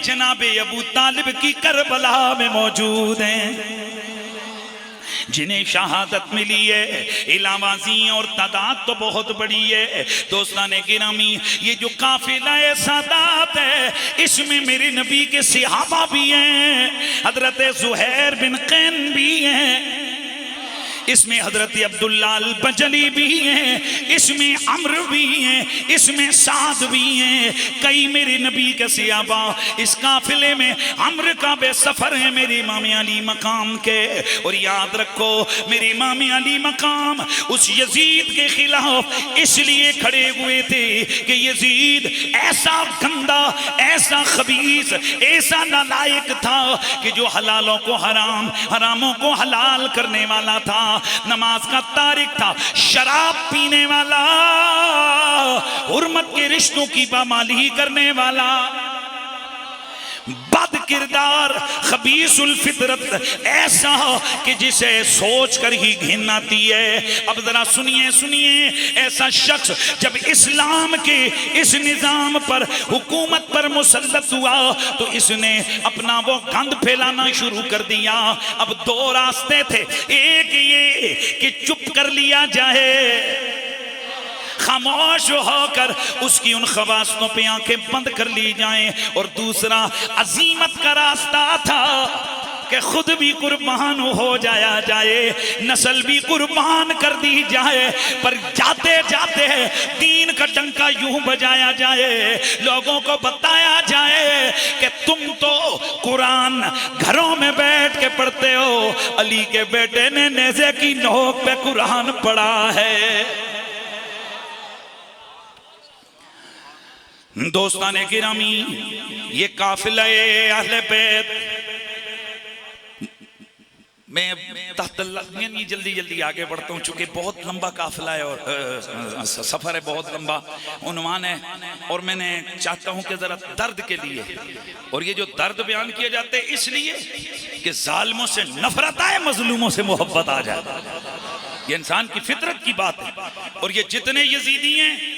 जनाबे अबू तालिब की करबला में मौजूद हैं, जिन्हें शहादत मिली है। इलावाजी और तादाद तो बहुत बड़ी है। दोस्ताने गिरामी, ये जो काफिला है सादात है, इसमें मेरे नबी के सहाबा भी हैं, हजरत ज़ुहैर बिन कैन भी हैं, इसमें हजरत अब्दुल्ला अल बजली भी हैं, इसमें अम्र भी हैं, इसमें साद भी हैं। कई मेरे नबी के सहाबा इस काफिले में अम्र का बेसफर है मेरे इमाम अली मकाम के। और याद रखो मेरे इमाम अली मकाम उस यजीद के खिलाफ इसलिए खड़े हुए थे कि यजीद ऐसा गंदा, ऐसा खबीस, ऐसा नालायक था कि जो हलालों को हराम, हरामों को हलाल करने वाला था, नमाज का तारिक था, शराब पीने वाला, हुर्मत के रिश्तों की पामाली करने वाला, बद किरदार, खबीसुल फितरत, ऐसा कि जिसे सोच कर ही घिन आती है। अब जरा सुनिए सुनिए, ऐसा शख्स जब इस्लाम के इस निजाम पर, हुकूमत पर मुसल्लत हुआ तो इसने अपना वो गंद फैलाना शुरू कर दिया। अब दो रास्ते थे, एक ये कि चुप कर लिया जाए, खामोश होकर उसकी उन खवासों पे आंखें बंद कर ली जाएं, और दूसरा अजीमत का रास्ता था कि खुद भी कुर्बान हो जाया जाए, नस्ल भी कुर्बान कर दी जाए, पर जाते जाते दीन का डंका यूं बजाया जाए, लोगों को बताया जाए कि तुम तो कुरान घरों में बैठ के पढ़ते हो, अली के बेटे ने नेज़े की नोक पे कुरान पढ़ा है। दोस्ताने गिरामी, ये काफिला अहले बैत, मैं जल्दी जल्दी आगे बढ़ता हूँ चूंकि बहुत लंबा काफिला है और सफर है, बहुत लंबा उन्वान है, और मैंने चाहता हूँ कि जरा दर्द के लिए, और ये जो दर्द बयान किए जाते हैं इसलिए कि जालिमों से नफरत आए, मजलूमों से मोहब्बत आ जाए, ये इंसान की फितरत की बात है। और ये जितने यजीदी हैं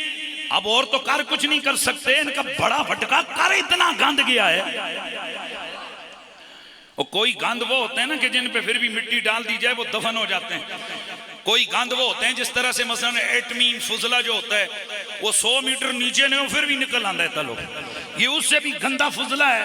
अब और तो कर कुछ नहीं कर सकते, इनका बड़ा भटका कर इतना गंद गया है। और कोई गंद वो होते हैं ना कि जिन पे फिर भी मिट्टी डाल दी जाए वो दफन हो जाते हैं, कोई गंद वो होते हैं जिस तरह से मसलन एटमी फुजला जो होता है वो 100 मीटर नीचे ने फिर भी निकल आता है तलो, ये उससे भी गंदा फुजला है।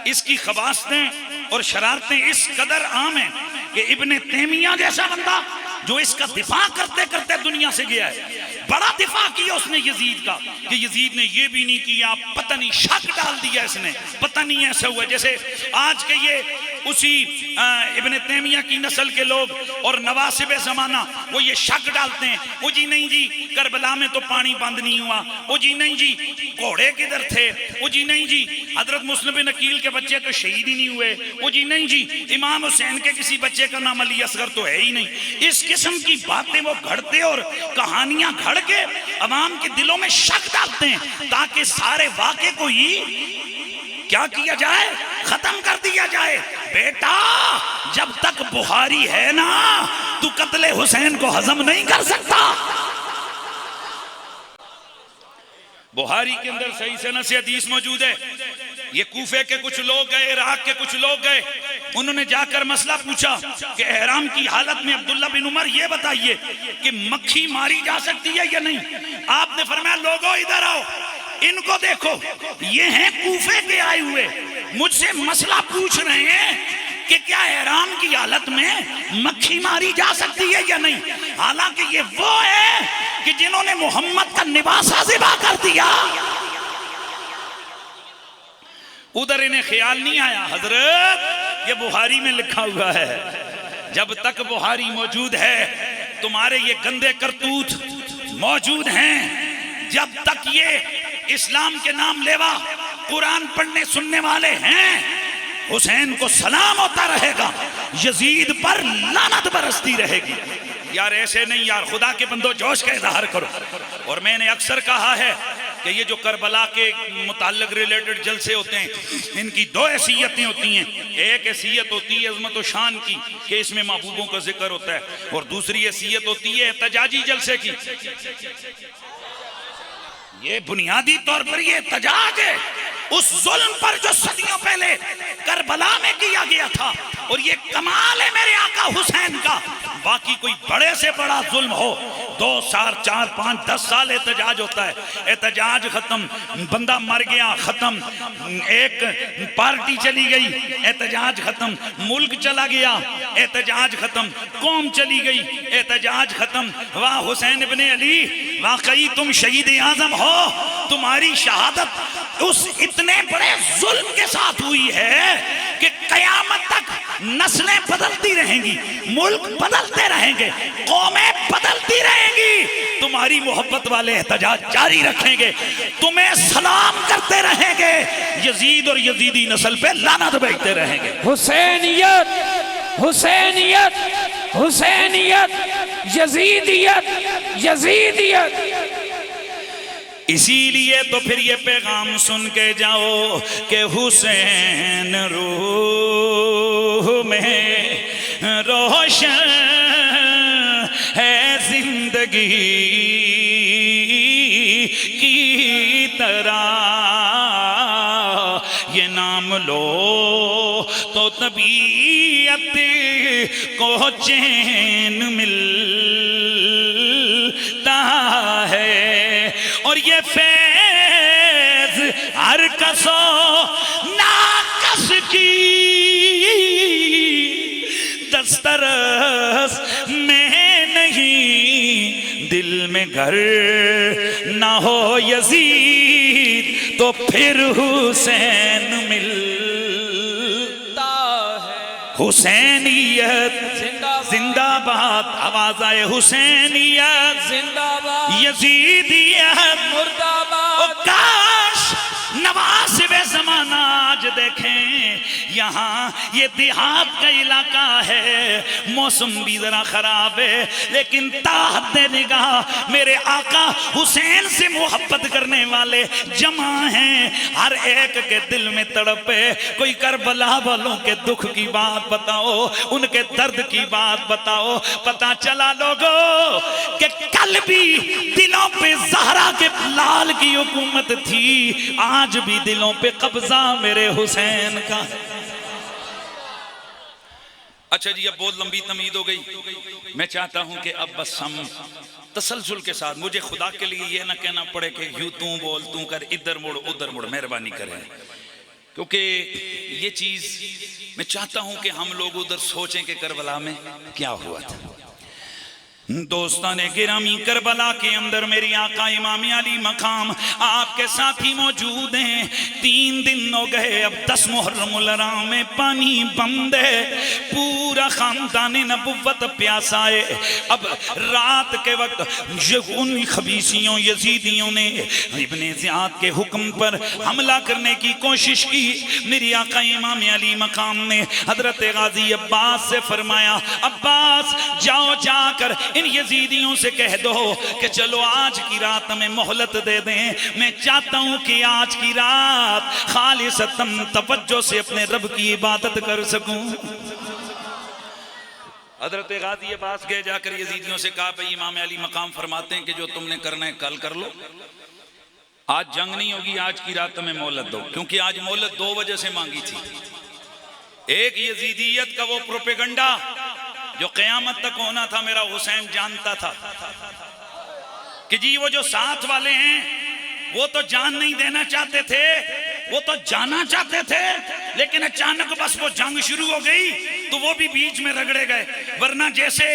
इसकी खबासतें और शरारतें इस कदर आम है कि इब्ने तैमिया जैसा बंदा जो इसका दिफा करते करते दुनिया से गया है, बड़ा दिफा किया उसने यजीद का कि यजीद ने ये भी नहीं किया, पता नहीं शक डाल दिया इसने, पता नहीं ऐसा हुआ। जैसे आज के ये उसी इब्ने तैमिया की नस्ल के लोग और नवासिब ज़माना वो ये शक डालते हैं, वो जी नहीं जी करबला में तो पानी बंद नहीं हुआ, वो जी नहीं जी घोड़े किधर थे, वो जी नहीं जी हजरत मुस्लिम बिन अकील के बच्चे तो शहीद ही नहीं हुए, वो जी नहीं जी इमाम हुसैन के किसी बच्चे का नाम अली असगर तो है ही नहीं। इस किस्म की बातें वो घड़ते और कहानियां घड़ के अवाम के दिलों में शक डालते हैं ताकि सारे वाक़े को ही क्या किया जाए, खत्म कर दिया जाए। बेटा जब तक बुखारी है ना तू कत्ले हुसैन को हजम नहीं कर सकता। बुखारी के अंदर सही सनद से हदीस मौजूद है, ये कूफे के कुछ लोग गए, इराक के कुछ लोग गए, उन्होंने जाकर मसला पूछा कि एहराम की हालत में अब्दुल्ला बिन उमर ये बताइए कि मक्खी मारी जा सकती है या नहीं। आपने फरमाया लोगों इधर आओ, इनको देखो, ये हैं कूफे के आए हुए, मुझसे मसला पूछ रहे हैं कि क्या एहराम की हालत में मक्खी मारी जा सकती है या नहीं। हालांकि ये वो है कि जिन्होंने मोहम्मद का निवासा ज़िबा कर दिया। उधर इन्हें ख्याल नहीं आया, हजरत ये बुखारी में लिखा हुआ है, जब तक बुखारी मौजूद है तुम्हारे ये गंदे करतूत मौजूद हैं, जब तक ये इस्लाम के नाम लेवा कुरान पढ़ने सुनने वाले हैं, हुसैन को सलाम होता रहेगा, यजीद पर लानत बरसती रहेगी। यार ऐसे नहीं यार, खुदा के बंदो जोश का इजहार करो। और मैंने अक्सर कहा है कि ये जो करबला के मुताल्लिक रिलेटेड जलसे होते हैं, इनकी दो हैसियतें होती हैं। एक हैसियत होती है अज़मत व शान की कि इसमें महबूबों का जिक्र होता है, और दूसरी हैसियत होती है एहतजाजी जलसे की। ये बुनियादी तौर पर ये एहतजाज है उस जुल्म पर जो सदियों और ये कमाल है मेरे आका हुसैन का। बाकी कोई बड़े से बड़ा जुल्म हो, 2 साल 4 5 10 साल एहतजाज होता है, एहतजाज खत्म, बंदा मर गया खत्म, एक पार्टी चली गई एहतजाज खत्म, मुल्क चला गया एहतजाज खत्म, कौम चली गई एहतजाज खत्म। वाह हुसैन इब्ने अली, वाकई तुम शहीद आजम हो, तुम्हारी शहादत उस इतने बड़े जुल्म के साथ हुई है कि कयामत तक नस्लें बदलती रहेंगी, मुल्क बदलते रहेंगे, कौमें बदलती रहेंगी, तुम्हारी मोहब्बत वाले एहतजाज जारी रखेंगे, तुम्हें सलाम करते रहेंगे, यजीद और यजीदी नस्ल पे लानत भेजते रहेंगे। हुसैनियत हुसैनियत हुसैनियत, यजीदियत यजीदियत। इसीलिए तो फिर ये पैगाम सुन के जाओ कि हुसैन रूह में रोशन है जिंदगी की तरह, ये नाम लो तो तबीयत को चैन मिलता है, और ये फैज हर कसो नाकस की दस्तरस में नहीं, दिल में घर ना हो यजीद तो फिर हुसैन मिलता है। हुसैनियत जिंदाबाद, आवाज आए हुसैनियत जिंदाबाद, यजीदियत मुर्दाबाद। काश नवासिबे ज़माना आज देखें, यहाँ ये देहात का इलाका है, मौसम भी जरा खराब है, लेकिन ताहत निगाह मेरे आका हुसैन से मोहब्बत करने वाले जमा हैं। हर एक के दिल में तड़प है। कोई करबला वालों के दुख की बात बताओ, उनके दर्द की बात बताओ। पता चला लोगों कि कल भी दिलों पे ज़हरा के लाल की हुकूमत थी, आज भी दिलों पे कब्जा मेरे हुसैन का। अच्छा जी, अब बहुत लंबी तमीद हो गई। मैं चाहता हूं कि अब बस हम तसलसल के साथ, मुझे खुदा के लिए ये ना कहना पड़े कि यूं तू बोल तू कर, इधर मुड़ उधर मुड़, मेहरबानी करें, क्योंकि ये चीज मैं चाहता हूं कि हम लोग उधर सोचें कि करबला में क्या हुआ था। दोस्ताने गिरामी, करबला के अंदर मेरी आका इमाम अली मकाम आपके साथी मौजूद हैं। 3 दिन हो गए, अब 10 मुहर्रमुल हराम में पानी बंद है, पूरा खानदान नबुव्वत प्यासा है। अब रात के वक्त उन खबीसियों यजीदियों ने इब्ने ज़ियाद के हुक्म पर हमला करने की कोशिश की। मेरी आका इमाम अली मकाम ने हजरत गाजी अब्बास से फरमाया, अब्बास जाओ जाकर इन यजीदियों से कह दो कि चलो आज की रात में मोहलत दे दें। मैं चाहता हूं कि आज की रात खालिसतन तवज्जो से अपने रब की इबादत कर सकूं। हजरत गाजी अब्बास गए, जाकर यजीदियों से कहा, भाई इमाम अली मकाम फरमाते हैं कि जो तुमने करना है कल कर लो, आज जंग नहीं होगी, आज की रात में मोहलत दो। क्योंकि आज मोहलत 2 वजह से मांगी थी। एक यजीदियत का वो प्रोपेगंडा जो क़यामत तक होना था, मेरा हुसैन जानता था कि जी वो जो साथ वाले हैं वो तो जान नहीं देना चाहते थे, वो तो जाना चाहते थे, लेकिन अचानक बस वो जंग शुरू हो गई तो वो भी बीच में रगड़े गए। वरना जैसे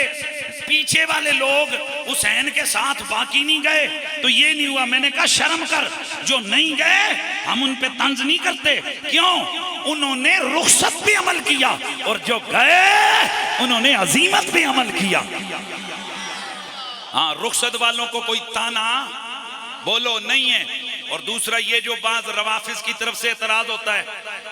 पीछे वाले लोग हुसैन के साथ बाकी नहीं गए तो ये नहीं हुआ। मैंने कहा शर्म कर, जो नहीं गए हम उन पे तंज नहीं करते। क्यों? उन्होंने रुखसत पे अमल किया, और जो गए उन्होंने अजीमत पे अमल किया। हाँ, रुखसत वालों को कोई ताना बोलो नहीं है। और दूसरा ये जो बाज रवाफिज की तरफ से एतराज होता है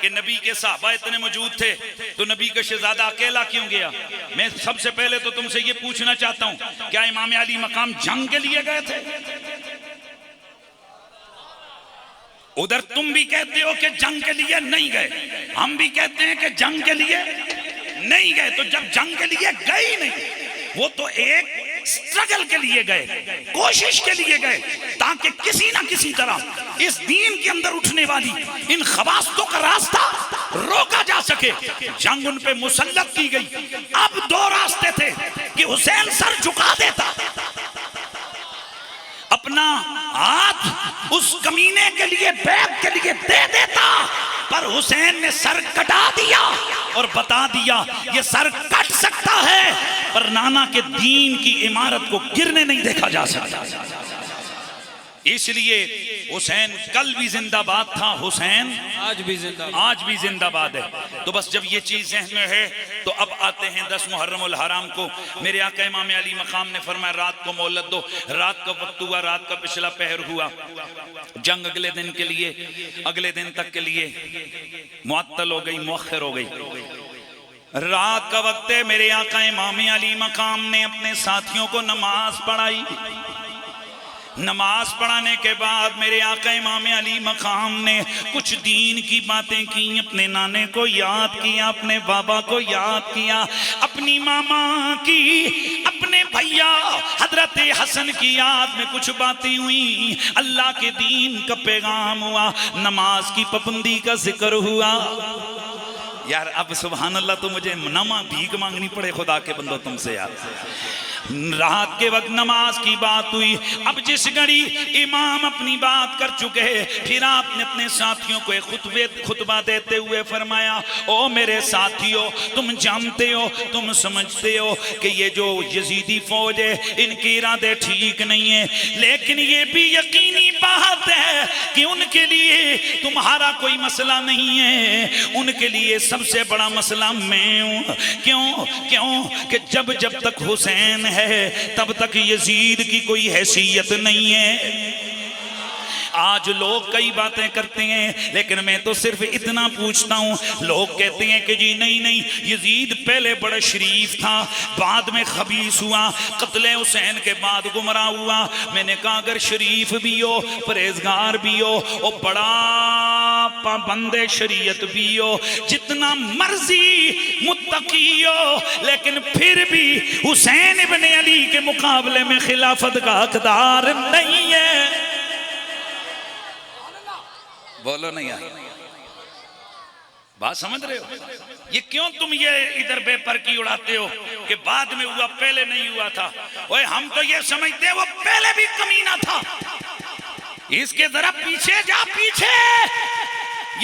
कि नबी के सहाबा इतने मौजूद थे तो नबी का शहजादा अकेला क्यों गया। मैं सबसे पहले तो तुमसे ये पूछना चाहता हूं, क्या इमाम अली मकाम जंग के लिए गए थे? उधर तुम भी कहते हो कि जंग के लिए नहीं गए, हम भी कहते हैं कि जंग के लिए नहीं गए। तो जब जंग के लिए गए ही नहीं, वो तो एक स्ट्रगल के लिए गए, कोशिश के लिए गए, ताकि किसी ना किसी तरह इस दीन के अंदर उठने वाली इन खबासतों का रास्ता रोका जा सके, जंग उन पे मुसल्लत की गई। अब दो रास्ते थे कि हुसैन सर झुका देता, अपना हाथ उस कमीने के लिए, बैग के लिए दे देता, पर हुसैन ने सर कटा दिया और बता दिया ये सर कट सकता है पर नाना के दीन की इमारत को गिरने नहीं देखा जा सकता। इसलिए हुसैन कल भी जिंदाबाद था, हुसैन आज भी जिंदाबाद है। तो बस जब ये चीज जहन में है तो अब आते हैं 10 मुहर्रमुल हराम को। मेरे आका इमाम अली मकाम ने फरमाया रात को मोहलत दो। रात का वक्त हुआ, रात का पिछला पहर हुआ, जंग अगले दिन के लिए, अगले दिन तक के लिए मुअत्तल हो गई, मुअख्खर हो गई। रात का वक्त है, मेरे आका इमाम अली मकाम ने अपने साथियों को नमाज पढ़ाई। नमाज पढ़ाने के बाद मेरे आका इमाम अली मकाम ने कुछ दीन की बातें की, अपने नाने को याद किया, अपने बाबा को याद किया, अपनी मामा की, अपने भैया हजरत हसन की याद में कुछ बातें हुई, अल्लाह के दीन का पैगाम हुआ, नमाज की पाबंदी का जिक्र हुआ। यार अब सुभान अल्लाह, तो मुझे नमा भीख मांगनी पड़े खुदा के बंदो तुमसे यार। रात के वक्त नमाज की बात हुई। अब जिस घड़ी इमाम अपनी बात कर चुके हैं, फिर आपने अपने साथियों को एक खुतबा देते हुए फरमाया, ओ मेरे साथियों, तुम जानते हो, तुम समझते हो कि ये जो यजीदी फौज है इनके इरादे ठीक नहीं है, लेकिन ये भी यकीनी बात है कि उनके लिए तुम्हारा कोई मसला नहीं है, उनके लिए सबसे बड़ा मसला मैं हूं। क्यों? कि जब तक हुसैन है तब तक यजीद की कोई हैसियत नहीं है। आज लोग कई बातें करते हैं, लेकिन मैं तो सिर्फ इतना पूछता हूँ। लोग कहते हैं कि जी नहीं, यजीद पहले बड़ा शरीफ था, बाद में खबीस हुआ, कत्ले हुसैन के बाद गुमराह हुआ। मैंने कहा अगर शरीफ भी हो, परहेजगार भी हो और बड़ा पाबंदे शरीयत भी हो, जितना मर्जी मुत्तकी हो, लेकिन फिर भी हुसैन इब्ने अली के मुकाबले में खिलाफत का हकदार नहीं है। बोलो नहीं यार, बात समझ रहे हो? ये क्यों तुम ये इधर बेपर की उड़ाते हो कि बाद में हुआ, पहले नहीं हुआ था? ओए हम तो ये समझते वो पहले भी कमीना था। इसके जरा पीछे जा, पीछे।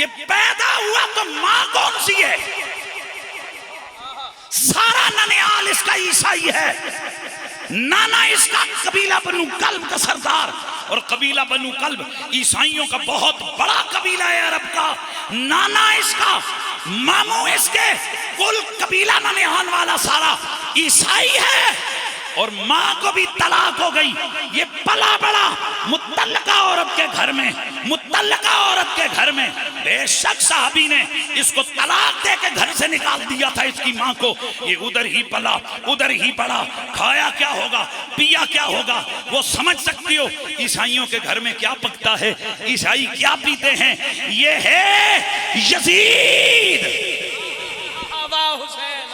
ये पैदा हुआ तो मां कौन सी है? सारा ननियाल इसका ईसाई है। नाना इसका कबीला बनु कल्ब का सरदार, और कबीला बनु कल्ब ईसाइयों का बहुत बड़ा कबीला है अरब का। नाना इसका, मामू इसके, कुल कबीला ननिहाल वाला सारा ईसाई है, और माँ को भी तलाक हो गई। ये पला बड़ा मुतल्लका औरत के घर में, मुतल्लका औरत के घर में। बेशक साहबी ने इसको तलाक दे के घर से निकाल दिया था, इसकी माँ को। ये उधर ही पला, उधर ही पड़ा, खाया क्या होगा, पिया क्या होगा, वो समझ सकती हो ईसाइयों के घर में क्या पकता है, ईसाई क्या पीते हैं। ये है यजीद। अबा हुसैन,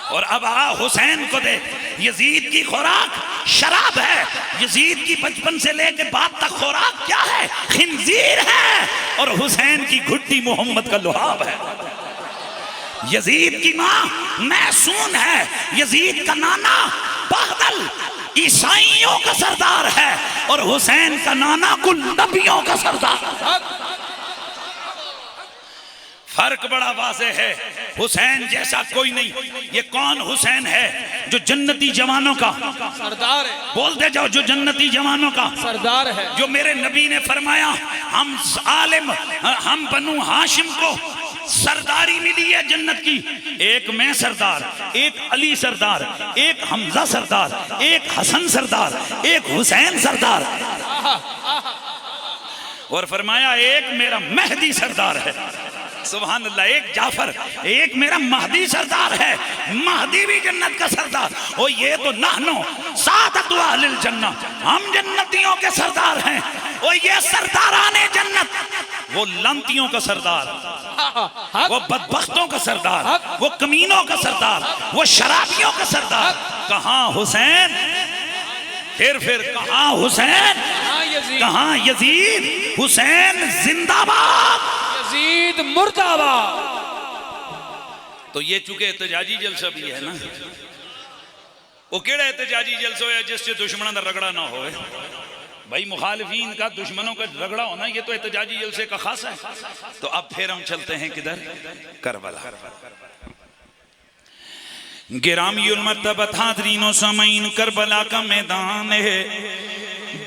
और अब हुसैन को देख, यजीद की खुराक शराब है। यजीद की बचपन से लेके बाद तक खुराक क्या है? खिंजीर है। और हुसैन की घुट्टी मोहम्मद का लुहाब है। यजीद की माँ मैसून है। यजीद का नाना बहदल ईसाइयों का सरदार है, और हुसैन का नाना कुल नबियों का सरदार। फर्क बड़ा वाज़ेह है। हुसैन जैसा कोई नहीं। ये कौन हुसैन है? जो जन्नती जवानों का सरदार है। बोलते जाओ, जो जन्नती जवानों का सरदार है। जो मेरे नबी ने फरमाया, हम आलिम, हम बनु हाशिम को सरदारी मिली है जन्नत की। एक मैं सरदार, एक अली सरदार, एक हमजा सरदार, एक हसन सरदार, एक हुसैन सरदार, और फरमाया एक मेरा मेहदी सरदार है। सुभान अल्लाह। एक जाफर, एक मेरा महदी सरदार है। महदी भी जन्नत का सरदार। ओ ये तो नाहनो सादतु अहलिल जन्नह, हम जन्नतियों के सरदार हैं। ओ ये सरदाराने जन्नत, वो लांतियों का सरदार, वो बदबख्तों का सरदार, वो कमीनों का सरदार, वो शराबियों का सरदार। कहाँ हुसैन? फिर कहाँ हुसैन? कहाँ यजीद? हुसैन जिंदाबाद, यजीद मुर्दाबाद। तो ये चूंकि एहतजाजी जलसा भी है ना, वो केड़ा एहतजाजी जलसा है जिससे दुश्मनों का रगड़ा ना हो। भाई मुखालिफीन का दुश्मनों का रगड़ा होना ये तो एहतजाजी जलसे का खास है। तो अब फिर हम चलते हैं किधर, करबला। गिरामीउल मर्तबा हाज़रीनो सामीन, करबला का मैदान है,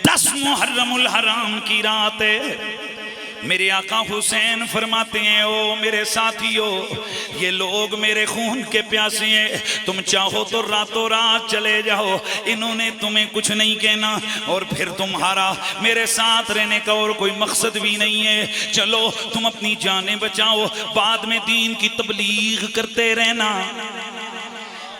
10 मुहर्रमुल हराम की रात है। मेरे आका हुसैन फरमाते हैं, ओ मेरे साथियों, ये लोग मेरे खून के प्यासे हैं, तुम चाहो तो रातों रात चले जाओ, इन्होंने तुम्हें कुछ नहीं कहना, और फिर तुम्हारा मेरे साथ रहने का और कोई मकसद भी नहीं है। चलो तुम अपनी जानें बचाओ, बाद में दीन की तबलीग करते रहना,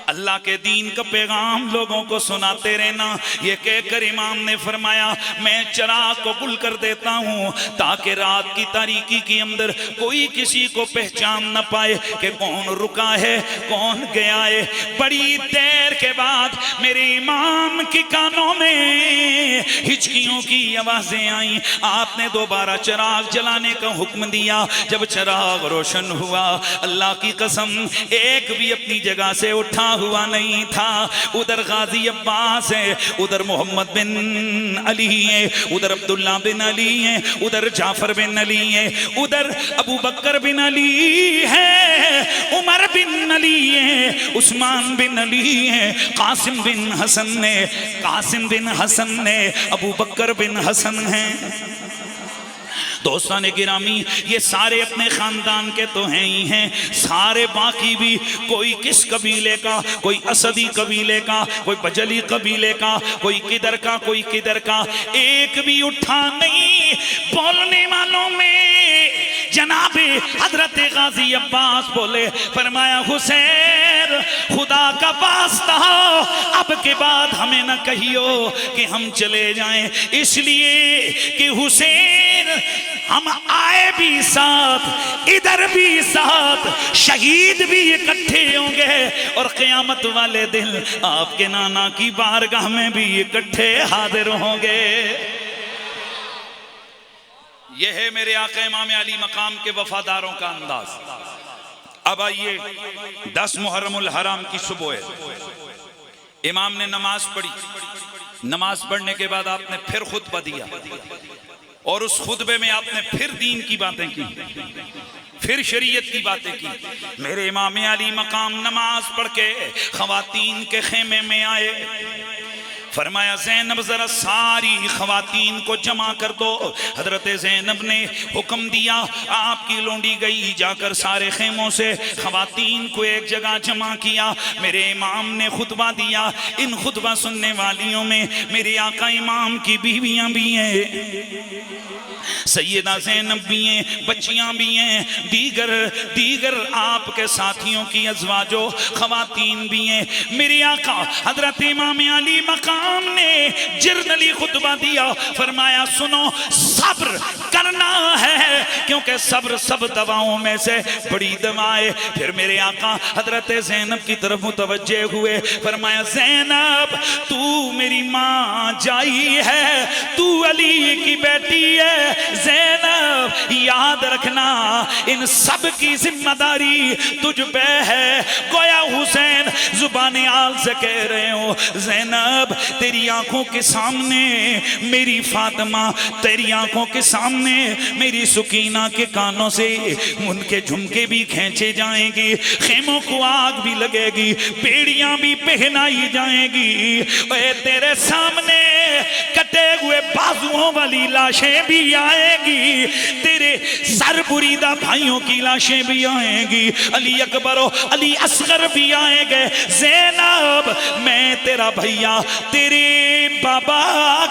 अल्लाह के दीन का पैगाम लोगों को सुनाते रहना। ये कहकर इमाम ने फरमाया, मैं चराग को गुल कर देता हूँ ताकि रात की तारीकी के अंदर कोई किसी को पहचान न पाए कि कौन रुका है कौन गया है। बड़ी देर के बाद मेरे इमाम के कानों में हिचकियों की आवाजें आई। आपने दोबारा चराग जलाने का हुक्म दिया। जब चराग रोशन हुआ, अल्लाह की कसम एक भी अपनी जगह से उठा हुआ नहीं था। उधर गाजी अब्बास है, उधर मोहम्मद बिन अली है, उधर अब्दुल्ला बिन अली है, उधर जाफर बिन अली है, उधर अबू बकर बिन अली है, उमर बिन अली है, उस्मान बिन अली है, कासिम बिन हसन ने अबू बकर बिन हसन है। दोस्तों ने गिरामी, ये सारे अपने खानदान के तो हैं ही हैं, सारे बाकी भी कोई किस कबीले का, कोई असदी कबीले का, कोई बजली कबीले का, कोई किधर का कोई किधर का, एक भी उठा नहीं। बोलने वालों में जनाबे हजरत गाजी अब्बास बोले, फरमाया हुसैन खुदा का वास्ता अब के बाद हमें न कहियो कि हम चले जाएं, इसलिए कि हुसैन हम आए भी साथ, इधर भी साथ, शहीद भी इकट्ठे होंगे, और क़यामत वाले दिन आपके नाना की बारगाह में भी इकट्ठे हाजिर होंगे। यह है मेरे आका इमाम अली मकाम के वफादारों का अंदाज। अब आइए, 10 मुहर्रमुल हराम की सुबह है, इमाम ने नमाज पढ़ी। नमाज पढ़ने के बाद आपने फिर खुतबा दिया, और उस खुतबे में आपने फिर दीन की बातें की, फिर शरीयत की बातें की। मेरे इमाम अली मकाम नमाज पढ़ के खवातीन के खेमे में आए। फरमाया, ज़ैनब जरा सारी खवातीन को जमा कर दो। हजरत ज़ैनब ने हुक्म दिया, आपकी लोंडी गई, जाकर सारे खेमों से खवातीन को एक जगह जमा किया। मेरे इमाम ने खुतबा दिया। इन खुतबा सुनने वालियों में मेरे आका इमाम की बीवियां भी हैं, सैयदा ज़ैनब भी हैं, बच्चियां भी हैं, दीगर आपके साथियों की अज़वाजो खवातीन भी हैं। मेरे आका हजरत इमाम अली मकाम ने जिरनली खुतबा दिया। फरमाया, सुनो, सब्र करना है, क्योंकि सब्र सब दवाओं में से बड़ी दवा है। फिर मेरे आका हजरत ज़ैनब की तरफ मुतवज्जे हुए। फरमाया, ज़ैनब तू मेरी माँ जाई है, तू अली की बेटी है। ज़ैनब याद रखना, इन सब की जिम्मेदारी तुझ पे है। गोया हुसैन जुबान आल से कह रहे हो, ज़ैनब तेरी आंखों के सामने मेरी फातिमा, तेरी आंखों के सामने मेरी सुकीना के कानों से उनके झुमके भी खींचे जाएंगे, खेमों को आग भी लगेगी, बेड़ियां भी पहनाई जाएंगी, तेरे सामने कटे हुए बाजुओं वाली लाशें भी आएगी, तेरे सरबुरीदा भाइयों की लाशें भी आएंगी, अली अकबर अली असगर भी आएंगे। ज़ैनब मैं तेरा भैया, तेरे बाबा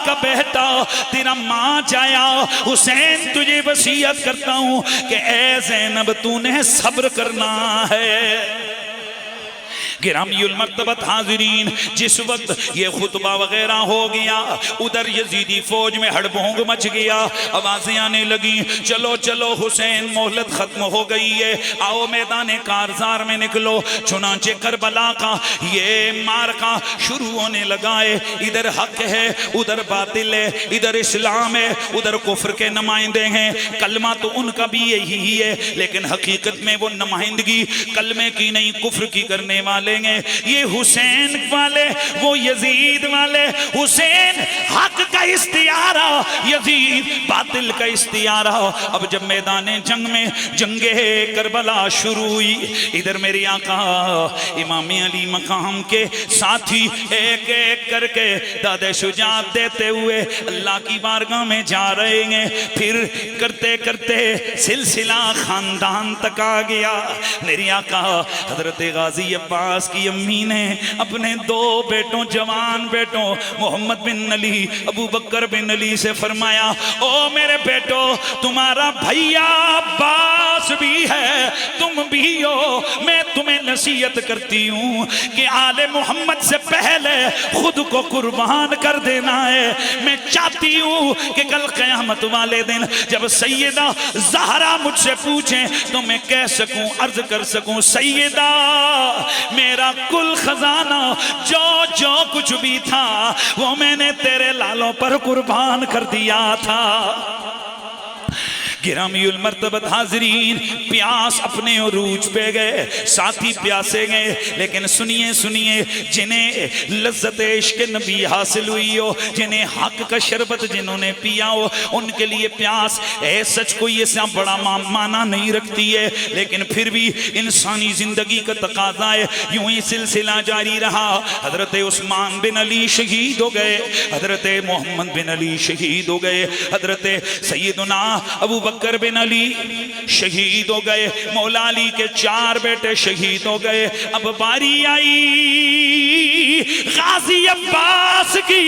का बेटा, तेरा माँ जाया हुसैन, तुझे वसीयत करता हूँ कि ऐ ज़ैनब तूने सब्र करना है। गिरामीउल मर्तबत हाजिरीन, जिस वक्त ये खुतबा वगैरह हो गया, उधर यजीदी फौज में हड़बोंग मच गया, आवाजें आने लगी, चलो चलो हुसैन मोहलत खत्म हो गई है, आओ मैदान कारजार में निकलो। चुनांचे करबला का ये मार्का शुरू होने लगा है, इधर हक है, उधर बातिल है, इधर इस्लाम है, उधर कुफ्र के नुमाइंदे हैं। कलमा तो उनका भी यही है, लेकिन हकीकत में वो नुमाइंदगी कलमे की नहीं कुफ्र की करने वाले हैं। ये हुसैन वाले, वो यजीद वाले, हुसैन हक का इस्तियारा, यजीद बातिल का इस्तियारा। अब जब मैदान जंग में जंगे करबला शुरू हुई, इधर मेरे आका इमाम अली मकाम के साथी एक एक करके दादे शुजात देते हुए अल्लाह की बारगाह में जा रहे हैं। फिर करते करते सिलसिला खानदान तक आ गया। मेरी आका हजरत गाजी अब्बास की अम्मी ने अपने दो बेटों, जवान बेटों मोहम्मद बिन अली, अबू बकर बिन अली से फरमाया, ओ मेरे बेटो, तुम्हारा भैया अब्बास भी है, तुम भी हो, मैं तुम्हें नसीहत करती हूँ कि आले मोहम्मद से पहले खुद को कुर्बान कर देना है। मैं चाहती हूँ कि कल क़यामत वाले दिन जब सैयदा ज़हरा मुझसे पूछें तो मैं कह सकूं, अर्ज कर सकूं, सैयदा मेरा कुल खजाना जो जो कुछ भी था वो मैंने तेरे लालों पर कुर्बान कर दिया था। गिरामीउल मर्तबत हाजिरीन, प्यास अपने उरूज पे गए, साथी प्यासे गए, लेकिन सुनिए सुनिए, जिन्हें लज्जत इश्क नबी हासिल हुई हो, जिन्हें हक का शरबत जिन्होंने पिया हो, उनके लिए प्यास है सच कोई ऐसा बड़ा माना नहीं रखती है, लेकिन फिर भी इंसानी जिंदगी का तकाजा है। यूं ही सिलसिला जारी रहा। हजरत उस्मान बिन अली शहीद हो गए, हजरत मोहम्मद बिन अली शहीद हो गए, हजरत सैयदना अबू बकर बिन अली शहीद हो गए, मौला अली के 4 बेटे शहीद हो गए। अब बारी आई गाजी अब्बास की।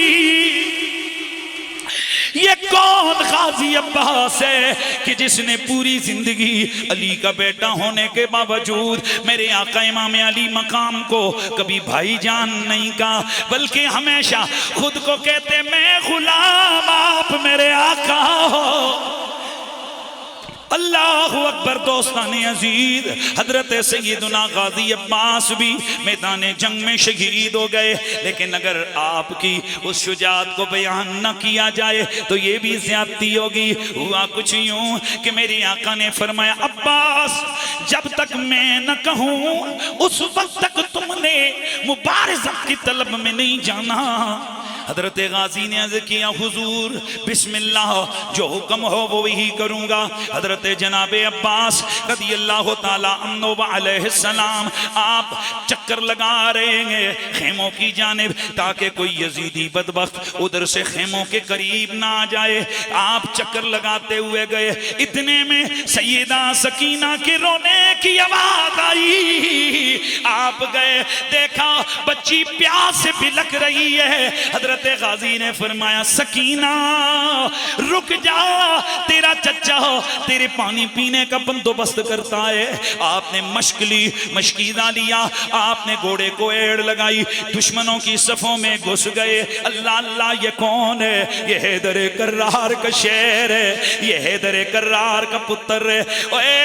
ये कौन गाजी अब्बास है कि जिसने पूरी जिंदगी अली का बेटा होने के बावजूद मेरे आका इमाम अली मकाम को कभी भाईजान नहीं कहा, बल्कि हमेशा खुद को कहते मैं गुलाम, आप मेरे आका हो। अल्लाह अकबर। दोस्ताने अजीज, हजरत सैयदना गाजी अब्बास भी मैदान जंग में शहीद हो गए, लेकिन अगर आपकी उस शुजात को बयान न किया जाए तो ये भी ज्यादती होगी। हुआ कुछ यूं कि मेरे आका ने फरमाया, अब्बास जब तक मैं न कहूँ उस वक्त तक तुमने मुबारज़त की तलब में नहीं जाना। हजरत गाजी ने अर्ज़ किया, हुजूर बिस्मिल्लाह, जो हुक्म हो वो वही करूँगा। हजरत जनाबे अब्बास रज़ियल्लाहु ताला अन्हु व अलैहिस्सलाम आप चक्कर लगा रहे हैं खेमों की जानिब, ताकि कोई यजीदी बदबख्त उधर से खेमों के करीब ना आ जाए। आप चक्कर लगाते हुए गए, इतने में सैयदा सकीना के रोने की आवाज आई। आप गए, देखा बच्ची प्यास से बिलख रही है। हजरत गाजी ने फरमाया, सकीना रुक जा, तेरा चचा तेरे पानी पीने का बंदोबस्त करता है। आपने मश्क ली, मशकीदा लिया, आपने घोड़े को एड़ लगाई, दुश्मनों की सफों में घुस गए। अल्लाह अल्लाह, ये कौन है? ये हैदर कर्रार का शेर है, ये हैदर कर्रार का पुत्र है। ओए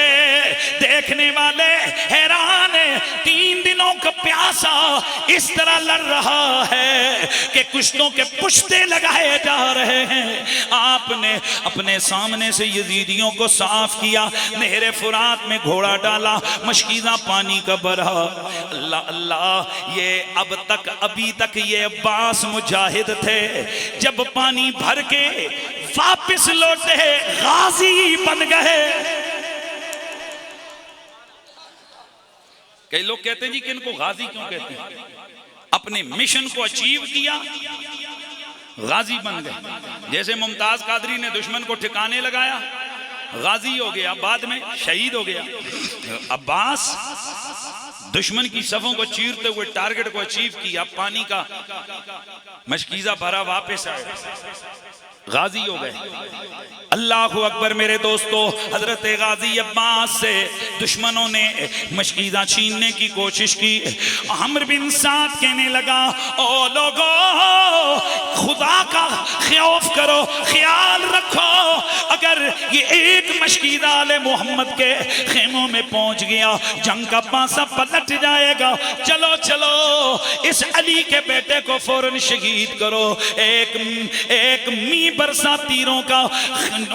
देखने वाले हैरान है, 3 दिनों का प्यासा इस तरह लड़ रहा है कि कुश्तों के पुश्ते लगाए जा रहे हैं। आपने अपने सामने से यजीदियों को साफ किया, नहरे फुरात में घोड़ा डाला, मशकीज़ा पानी का भरा। अल्लाह अल्लाह, ये अभी तक ये अब्बास मुजाहिद थे, जब पानी भर के वापस लौटे गाजी बन गए। कई लोग कहते हैं जी कि इनको गाजी क्यों कहते हैं? अपने मिशन को अचीव किया, गाजी बन गए। जैसे मुमताज कादरी ने दुश्मन को ठिकाने लगाया, गाजी हो गया, बाद में शहीद हो गया। अब्बास दुश्मन की सफों को चीरते हुए टारगेट को अचीव किया, पानी का मशकीज़ा भरा, वापस आया। गाजी हो गए। अल्लाह अकबर मेरे दोस्तों, हजरत गाजी अब्बास से दुश्मनों ने मशकीज़ा छीनने की कोशिश की। अमर बिन साद कहने लगा, ओ लोगो खुदा का खौफ करो, ख्याल रखो, अगर ये एक मशकीज़ा आले मोहम्मद के खेमों में पहुंच गया जंग का पासा पलट जाएगा। चलो चलो इस अली के बेटे को फौरन शहीद करो। एक मी बरसा तीरों का,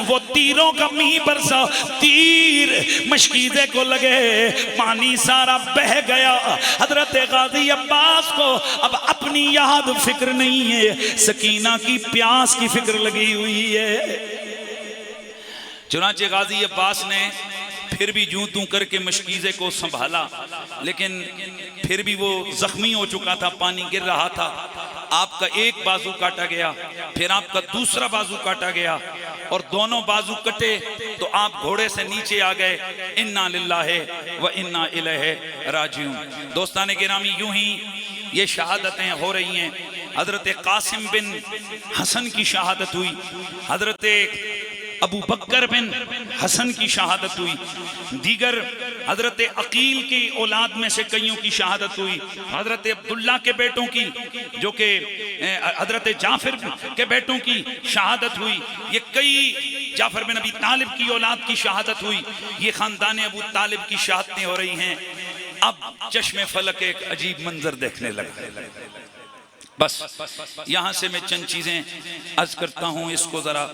वो तीरों का मी बरसा, तीर मशकीज़े को लगे, पानी सारा बह गया। हजरत गाजी अब्बास को अब अपनी याद फिक्र नहीं है, सकीना की प्यास की फिक्र लगी हुई है। चुनांचे गाजी अब्बास ने फिर भी यूं तू करके मशकीज़े को संभाला, लेकिन फिर भी वो जख्मी हो चुका था, पानी गिर रहा था। आपका एक बाजू काटा गया, फिर आपका दूसरा बाजू काटा गया, और दोनों बाजू कटे तो आप घोड़े से नीचे आ गए। इन्ना लिल्लाहि व इन्ना इलैहि राजिऊन। दोस्ताने गिरामी, यूं ही ये शहादतें हो रही हैं। हजरत कासिम बिन हसन की शहादत हुई, हजरत अबू बकर बिन हसन की शहादत हुई, दीगर हजरत अकील की औलाद में से कईयों की शहादत हुई, हजरत अब्दुल्ला के बेटों की, जो कि हजरत जाफर के बेटों की शहादत हुई। ये कई जाफर बिन अबी तालिब की औलाद की शहादत हुई। ये खानदान अबू तालिब की शहादतें हो रही हैं। अब चश्मे फलक एक अजीब मंजर देखने लगा। बस यहां से मैं चंद चीजें अर्ज करता हूं, इसको जरा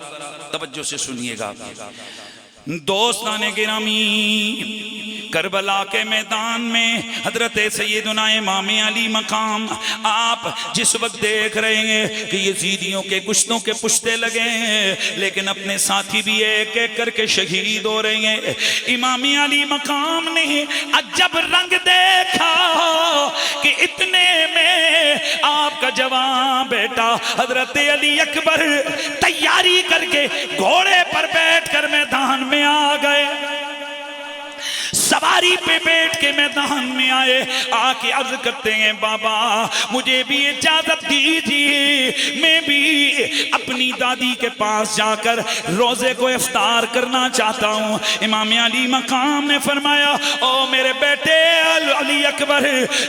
तवज्जो से सुनिएगा। दोस्ताने गिरामी, करबला के मैदान में हजरत सैयदना इमाम अली मकाम आप जिस वक्त देख रहे हैं कि यजीदियों के कुश्तों के पुश्ते लगे हैं, लेकिन अपने साथी भी एक एक करके शहीद हो रहे हैं। इमाम अली मकाम ने अजब रंग देखा कि इतने में आपका जवान बेटा हजरत अली अकबर तैयारी करके घोड़े पर बैठकर मैदान में आ गए। सवारी पे बैठ के मैदान में आए, आके अर्ज करते हैं, बाबा मुझे भी इजाजत दीजिए, मैं भी अपनी दादी के पास जाकर रोजे को इफ्तार करना चाहता हूँ। इमाम अली मकाम ने फरमाया, ओ मेरे बेटे अली अकबर,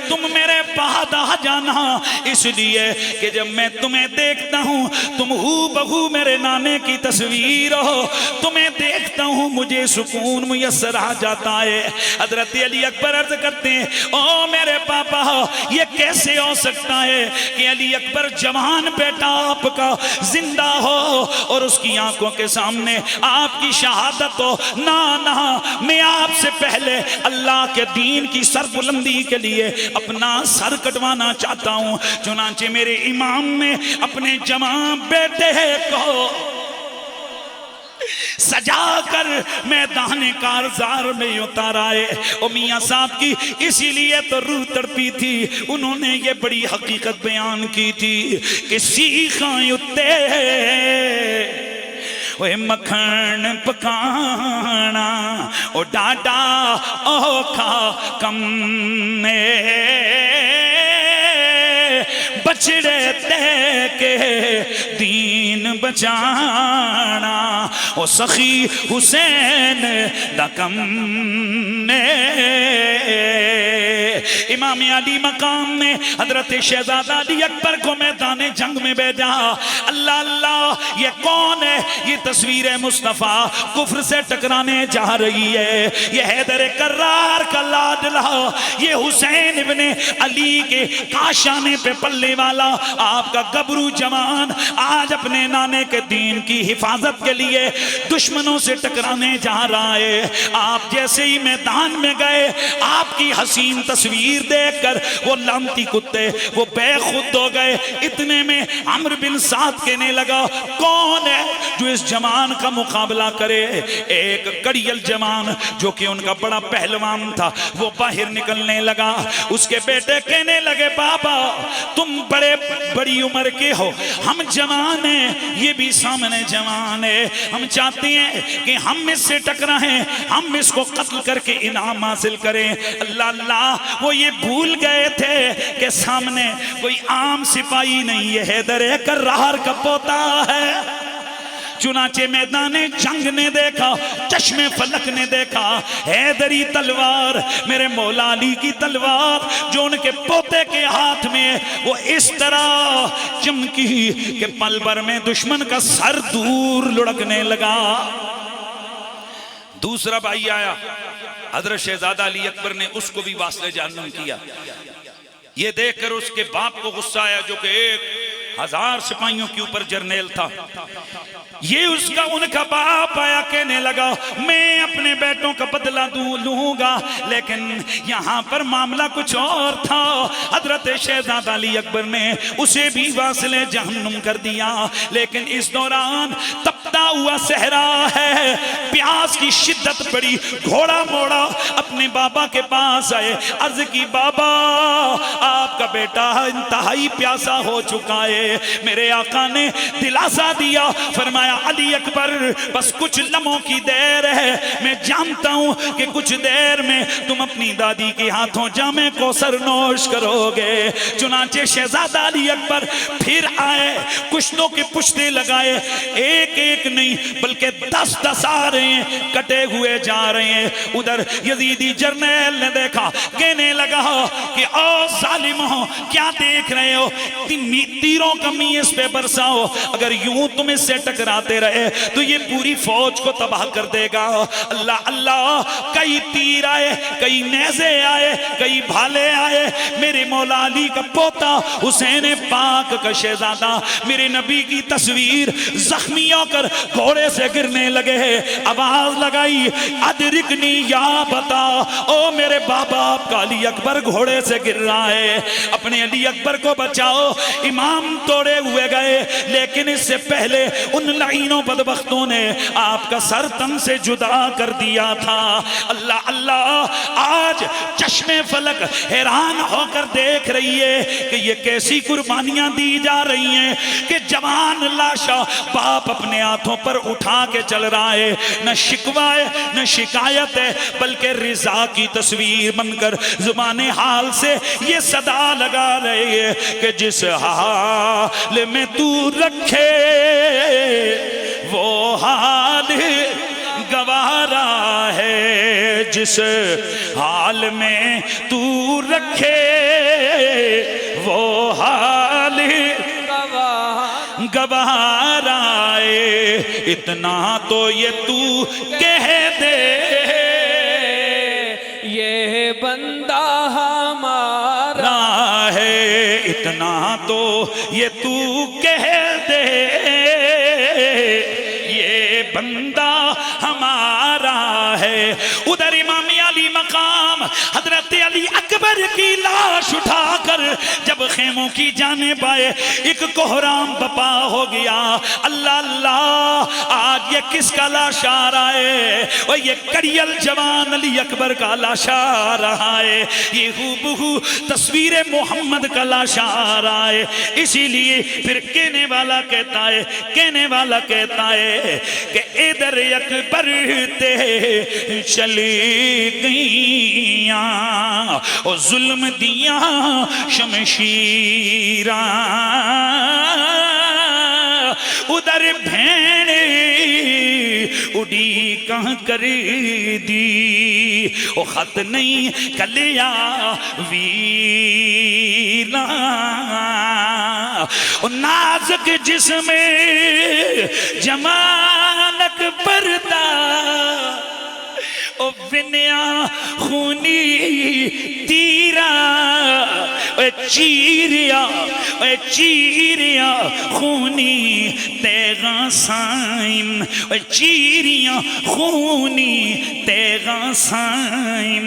तुम मेरे बाद आ जाना, इसलिए कि जब मैं तुम्हें देखता हूँ तुम हूबहू मेरे नाने की तस्वीर हो, तुम्हें देखता हूँ मुझे सुकून मुयस्सर आ जाता है। हजरत अली अकबर अर्ज करते हैं, ओ मेरे पापा, ये कैसे हो सकता है कि अली अकबर जवान बेटा आपका जिंदा हो और उसकी आंखों के सामने आपकी शहादत हो। ना ना, मैं आपसे पहले अल्लाह के दीन की सरबुलंदी के लिए अपना सर कटवाना चाहता हूं। चुनांचे मेरे इमाम ने अपने जवान बेटे को सजाकर मैदान कारजार में उतारा है। और मियां साहब की इसीलिए तो रूह तड़पी थी, उन्होंने ये बड़ी हकीकत बयान की थी कि सीखा उत्ते ओए मखन पकाना ओ डाडा औखा कम ने बछड़े ते के दीन बचाना ओ सखी हुसैन दकम ने। इमाम अली मकाम ने हजरत शहजादा अली अकबर को मैदान जंग में भेजा। अल्लाह अल्लाह, ये कौन है? ये तस्वीर मुस्तफ़ा कुफ्र से टकराने जा रही है। ये हैदर कर्रार का लाडला, ये हुसैन इब्ने अली के काशाने पे पल्ले वाला आपका गबरू जवान आज अपने नाने के दीन की हिफाजत के लिए दुश्मनों से टकराने जा रहा है। आप जैसे ही मैदान में गए, आपकी हसीन तस्वीर देखकर वो लानती कुत्ते वो बेखुद हो गए। इतने में अम्र बिन साद कहने लगा, कौन है जो इस जवान का मुकाबला करे? एक कड़ियल जवान जो कि उनका बड़ा पहलवान था, वो बाहर निकलने लगा। उसके बेटे कहने लगे, बाबा तुम बड़ी उम्र के हो, हम जवान हैं, ये भी सामने जवान है, हम चाहते हैं कि हम इससे टकराएं, हम इसको कत्ल करके इनाम हासिल करें। अल्लाह अल्लाह, वो ये भूल गए थे कि सामने कोई आम सिपाही नहीं है, हैदर कर्रार का पोता है। चुनाचे मैदाने जंग ने देखा, चश्मे फलक ने देखा हैदरी तलवार, मेरे मौला अली की तलवार जो उनके पोते के हाथ में वो इस तरह चमकी कि पल भर में दुश्मन का सर दूर लुढ़कने लगा। दूसरा भाई आया, हजरत शहजादा अली अकबर ने उसको भी वास्ते जहन्नम किया। ये देखकर उसके बाप को गुस्सा आया जो कि 1000 सिपाहियों के ऊपर जर्नेल था। ये उसका उनका बाप आया, कहने लगा मैं अपने बेटों का बदला लूंगा, लेकिन यहाँ पर मामला कुछ और था। हजरत शहजादा अली अकबर ने उसे भी वास्ते जहन्नुम कर दिया। लेकिन इस दौरान तपता हुआ सहरा है, प्यास की शिद्दत बड़ी, घोड़ा मोड़ा अपने बाबा के पास आए, अर्ज की बाबा आपका बेटा इंतहाई प्यासा हो चुका है। मेरे आका ने दिलासा दिया, फरमाया अली अकबर बस कुछ लम्हों की देर है, मैं जानता हूं कि कुछ देर में तुम अपनी दादी के हाथों जामे कौसर नोश करोगे। चुनाचे शहजादा अली अकबर फिर आए, कुश्तों के पुश्ते लगाए, एक एक नहीं बल्कि 10-10 आ रहे हैं, कटे हुए जा रहे हैं। उधर यजीदी जर्नैल ने देखा, कहने लगा कि ओ जालिमों क्या देख रहे हो, तीरों का मीस पे बरसाओ, अगर यूं तुम इससे टकराते रहे तो ये पूरी फौज को तबाह कर देगा। अल्लाह अल्लाह, कई तीर आए, कई नेज़े आए, कई भाले आए। मेरे मौला अली का पोता हुसैन पाक का शहजादा, मेरे नबी की तस्वीर जख्मी होकर घोड़े से गिरने लगे। आवाज लगाई अदरिकनी या बता, ओ मेरे बाबा आपका अली अकबर घोड़े से गिर रहा है, अपने अली अकबर को बचाओ। इमाम तोड़े हुए गए, लेकिन इससे पहले उन लाइनों बदबख्तों ने आपका सर तन से जुदा कर दिया था। अल्लाह अल्लाह, आज चश्मे फलक हैरान होकर देख रही है कि ये कैसी कुर्बानियां दी जा रही हैं कि जवान लाशा बाप अपने हाथों पर उठा के चल रहा है। न शिकवा है न शिकायत है, बल्कि रिजा की तस्वीर बनकर जुबाने हाल से ये सदा लगा रही है कि जिस हाल में तू रखे वो हाल गवारा है, जिस हाल में तू रखे वो हाल गवारा है। इतना तो ये तू कह दे, ये बंदा हमारा है, इतना तो ये तू कह दे, ये बंदा हमारा है। उधर इमाम अली मकाम हजरत अली अकबर की लाश उठाकर जब खेमों की जाने पाए, एक कोहराम बपा हो गया। अल्लाह अल्लाह, आज ये किसका लाश आ रहा है? और ये कड़ियल जवान अली अकबर का लाश आ रहा है, ये हूबहू तस्वीर मोहम्मद का लाश आ रहा है। इसीलिए फिर कहने वाला कहता है कि इधर अकबर ते चली गईया और जुल्म दिया शमशीरा, उधर भेड़ उड़ी कहाँ कर दी, ओ खत नहीं कलिया वीरा, नाजुक जिसमें जमानक पर्दा, ओ बिनिया खूनी तीरा, चीरिया खूनी तेगा साइम, चीरिया खूनी तेगा साइम,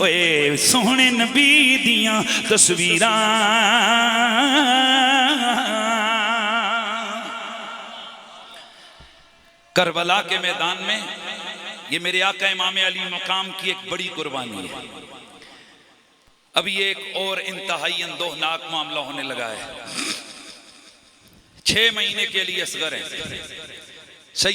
ओए सोहने नबी दियां तस्वीरां। करबला के मैदान में ये मेरे आका इमाम अली मकाम की एक बड़ी कुर्बानी है। अभी एक और इंतहाई अंदोहनाक मामला होने लगा है। 6 महीने के लिए असगर है सैयद